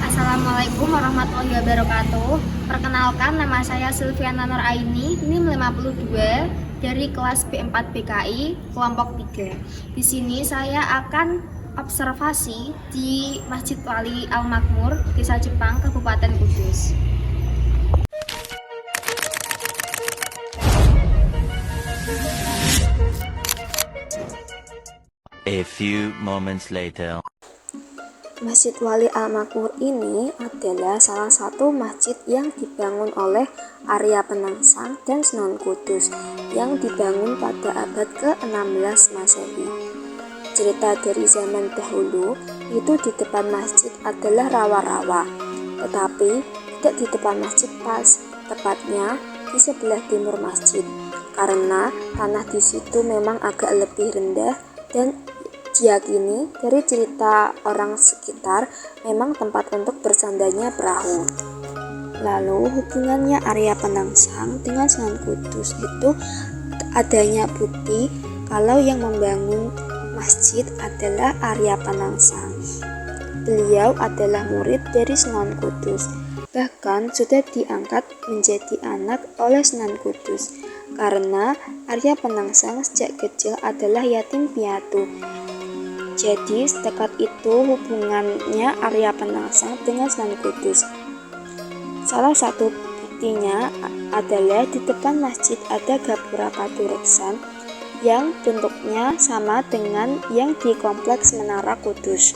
Assalamualaikum warahmatullahi wabarakatuh. Perkenalkan, nama saya Silviana Nur Aini, NIM 52 dari kelas B4 BKI kelompok 3. Di sini saya akan observasi di Masjid Wali Al-Makmur, Desa Jepang, Kabupaten Kudus. A few moments later. Masjid Wali Al-Makmur ini adalah salah satu masjid yang dibangun oleh Arya Penangsang dan Sunan Kudus yang dibangun pada abad ke-16 Masehi. Cerita dari zaman dahulu itu di depan masjid adalah rawa-rawa, tetapi tidak di depan masjid pas, tepatnya di sebelah timur masjid, karena tanah di situ memang agak lebih rendah dan diyakini dari cerita orang sekitar memang tempat untuk bersandarnya perahu. Lalu hubungannya Arya Penangsang dengan Sunan Kudus itu adanya bukti kalau yang membangun masjid adalah Arya Penangsang. Beliau adalah murid dari Sunan Kudus, bahkan sudah diangkat menjadi anak oleh Sunan Kudus karena Arya Penangsang sejak kecil adalah yatim piatu. Jadi sedekat itu hubungannya Arya Penangsang dengan Sunan Kudus. Salah satu buktinya adalah di depan masjid ada gapura Patureksan yang bentuknya sama dengan yang di kompleks Menara Kudus.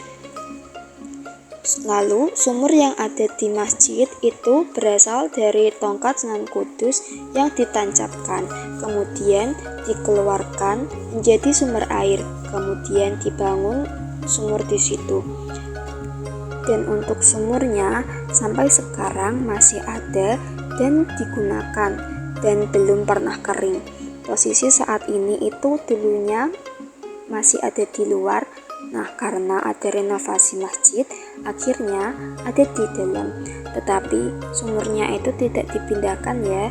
Lalu sumur yang ada di masjid itu berasal dari tongkat Sunan Kudus yang ditancapkan, kemudian dikeluarkan menjadi sumber air, kemudian dibangun sumur di situ. Dan untuk sumurnya sampai sekarang masih ada dan digunakan dan belum pernah kering. Posisi saat ini itu dulunya masih ada di luar. Nah, karena ada renovasi masjid, akhirnya ada di dalam. Tetapi sumurnya itu tidak dipindahkan ya.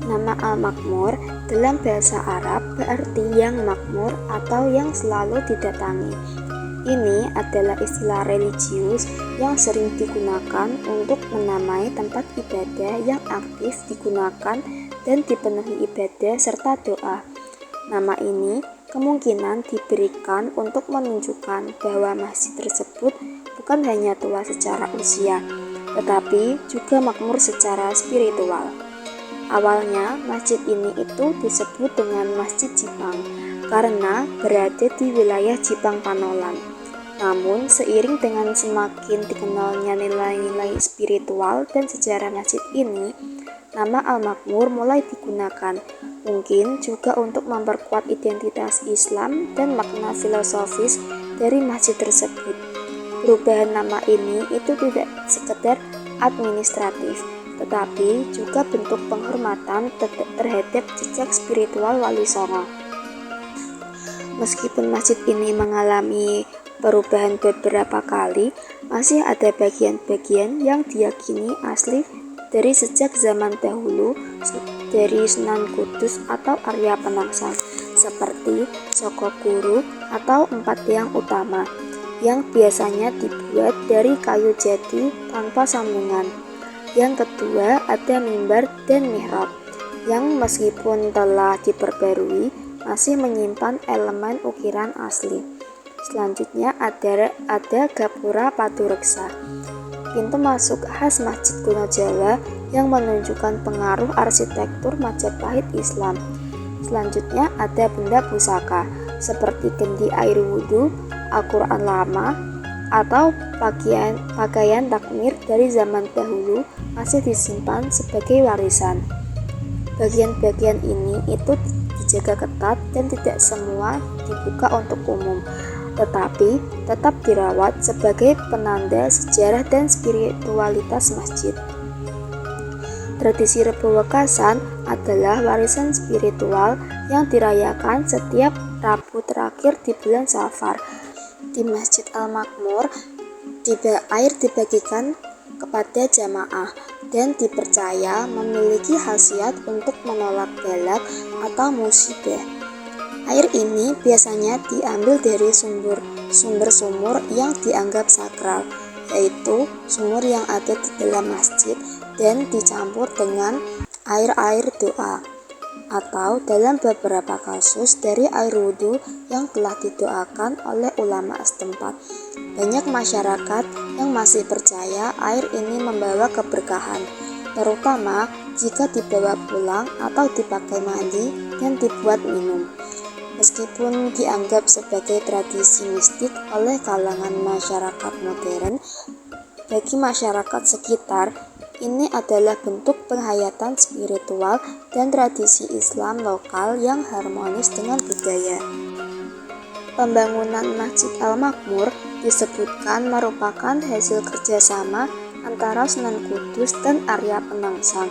Nama Al-Makmur dalam bahasa Arab berarti yang makmur atau yang selalu didatangi. Ini adalah istilah religius yang sering digunakan untuk menamai tempat ibadah yang aktif digunakan dan dipenuhi ibadah serta doa. Nama ini kemungkinan diberikan untuk menunjukkan bahwa masjid tersebut bukan hanya tua secara usia, tetapi juga makmur secara spiritual. Awalnya masjid ini itu disebut dengan Masjid Jipang karena berada di wilayah Jipang Panolan. Namun seiring dengan semakin dikenalnya nilai-nilai spiritual dan sejarah masjid ini, nama Al-Makmur mulai digunakan, mungkin juga untuk memperkuat identitas Islam dan makna filosofis dari masjid tersebut. Perubahan nama ini itu tidak sekedar administratif, tetapi juga bentuk penghormatan terhadap jejak spiritual Wali Songo. Meskipun masjid ini mengalami perubahan beberapa kali, masih ada bagian-bagian yang diyakini asli dari sejak zaman dahulu dari Sunan Kudus atau Arya Penangsang, seperti Sokokuru atau 4 tiang utama yang biasanya dibuat dari kayu jati tanpa sambungan. Yang kedua ada mimbar dan mihrab yang meskipun telah diperbarui masih menyimpan elemen ukiran asli. Selanjutnya ada gapura Patureksa, pintu masuk khas masjid kuno Jawa yang menunjukkan pengaruh arsitektur Majapahit Islam. Selanjutnya ada benda pusaka seperti kendi air wudhu, Al-Quran lama, atau pakaian takmir dari zaman dahulu masih disimpan sebagai warisan. Bagian-bagian ini itu dijaga ketat dan tidak semua dibuka untuk umum, tetapi tetap dirawat sebagai penanda sejarah dan spiritualitas masjid. Tradisi Rebo Wekasan adalah warisan spiritual yang dirayakan setiap Rabu terakhir di bulan Safar. Di Masjid Al-Makmur, air dibagikan kepada jamaah dan dipercaya memiliki khasiat untuk menolak balak atau musibah. Air ini biasanya diambil dari sumur yang dianggap sakral, yaitu sumur yang ada di dalam masjid dan dicampur dengan air doa, atau dalam beberapa kasus dari air wudhu yang telah didoakan oleh ulama setempat. Banyak masyarakat yang masih percaya air ini membawa keberkahan, terutama jika dibawa pulang atau dipakai mandi dan dibuat minum. Meskipun dianggap sebagai tradisi mistik oleh kalangan masyarakat modern, bagi masyarakat sekitar, ini adalah bentuk penghayatan spiritual dan tradisi Islam lokal yang harmonis dengan budaya. Pembangunan Masjid Al-Makmur disebutkan merupakan hasil kerjasama antara Sunan Kudus dan Arya Penangsang.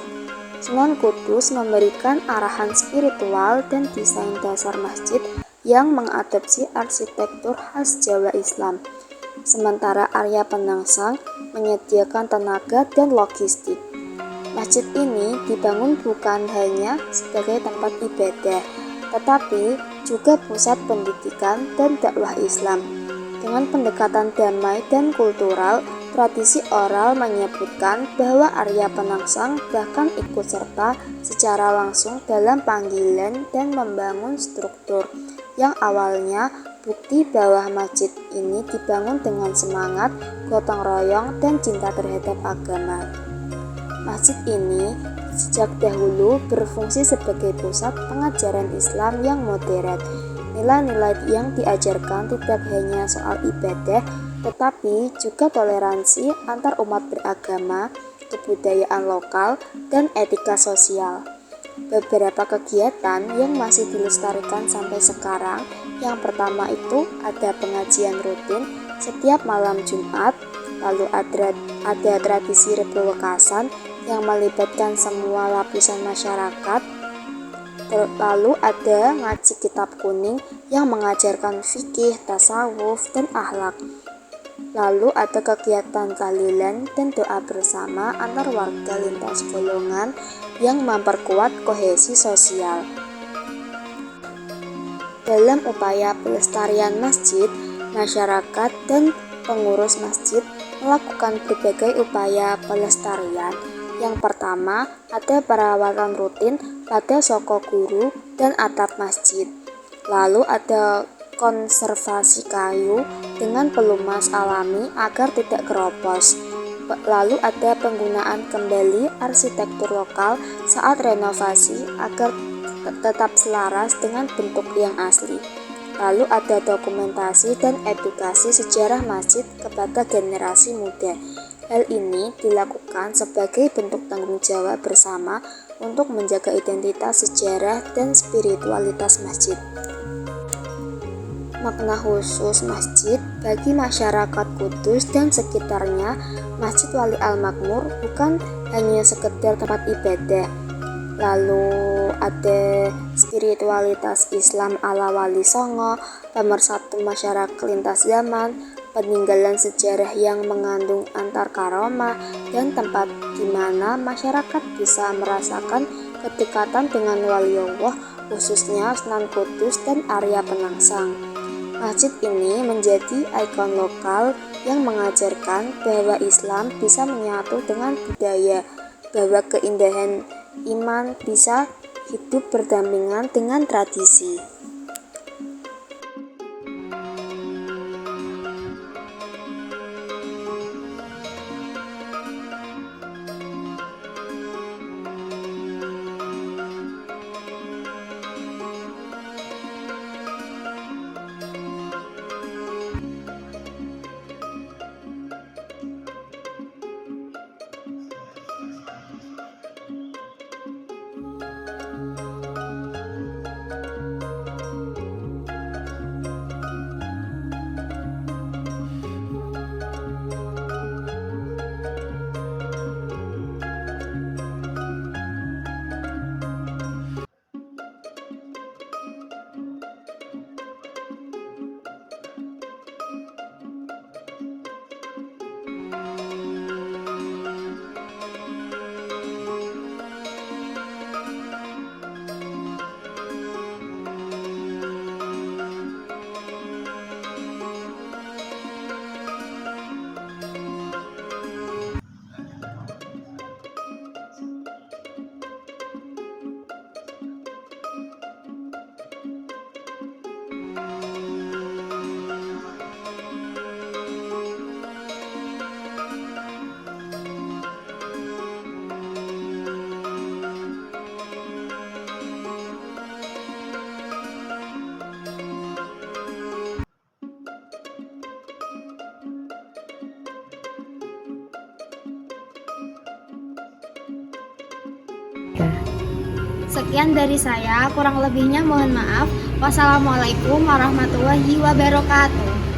Sunan Kudus memberikan arahan spiritual dan desain dasar masjid yang mengadopsi arsitektur khas Jawa Islam, sementara Arya Penangsang menyediakan tenaga dan logistik. Masjid ini dibangun bukan hanya sebagai tempat ibadah, tetapi juga pusat pendidikan dan dakwah Islam. Dengan pendekatan damai dan kultural, tradisi oral menyebutkan bahwa Arya Penangsang bahkan ikut serta secara langsung dalam panggilan dan membangun struktur yang awalnya bukti bahwa masjid ini dibangun dengan semangat, gotong royong, dan cinta terhadap agama. Masjid ini sejak dahulu berfungsi sebagai pusat pengajaran Islam yang modern. Nilai-nilai yang diajarkan tidak hanya soal ibadah, tetapi juga toleransi antar umat beragama, kebudayaan lokal, dan etika sosial. Beberapa kegiatan yang masih dilestarikan sampai sekarang, yang pertama itu ada pengajian rutin setiap malam Jumat, lalu ada tradisi Rebo Wekasan yang melibatkan semua lapisan masyarakat, lalu ada ngaji kitab kuning yang mengajarkan fikih, tasawuf, dan akhlak. Lalu ada kegiatan tahlilan dan doa bersama antar warga lintas golongan yang memperkuat kohesi sosial. Dalam upaya pelestarian masjid, masyarakat dan pengurus masjid melakukan berbagai upaya pelestarian. Yang pertama, ada perawatan rutin pada soko guru dan atap masjid. Lalu ada konservasi kayu dengan pelumas alami agar tidak keropos. Lalu ada penggunaan kembali arsitektur lokal saat renovasi agar tetap selaras dengan bentuk yang asli. Lalu ada dokumentasi dan edukasi sejarah masjid kepada generasi muda. Hal ini dilakukan sebagai bentuk tanggung jawab bersama untuk menjaga identitas sejarah dan spiritualitas masjid. Makna khusus masjid bagi masyarakat Kudus dan sekitarnya, Masjid Wali Al-Makmur bukan hanya sekedar tempat ibadah. Lalu ada spiritualitas Islam ala Wali Songo, pemersatu masyarakat lintas zaman, peninggalan sejarah yang mengandung antar karomah, dan tempat di mana masyarakat bisa merasakan kedekatan dengan Wali Allah, khususnya Sunan Kudus dan Arya Penangsang. Masjid ini menjadi ikon lokal yang mengajarkan bahwa Islam bisa menyatu dengan budaya, bahwa keindahan iman bisa hidup berdampingan dengan tradisi. Sekian dari saya, kurang lebihnya mohon maaf. Wassalamualaikum warahmatullahi wabarakatuh.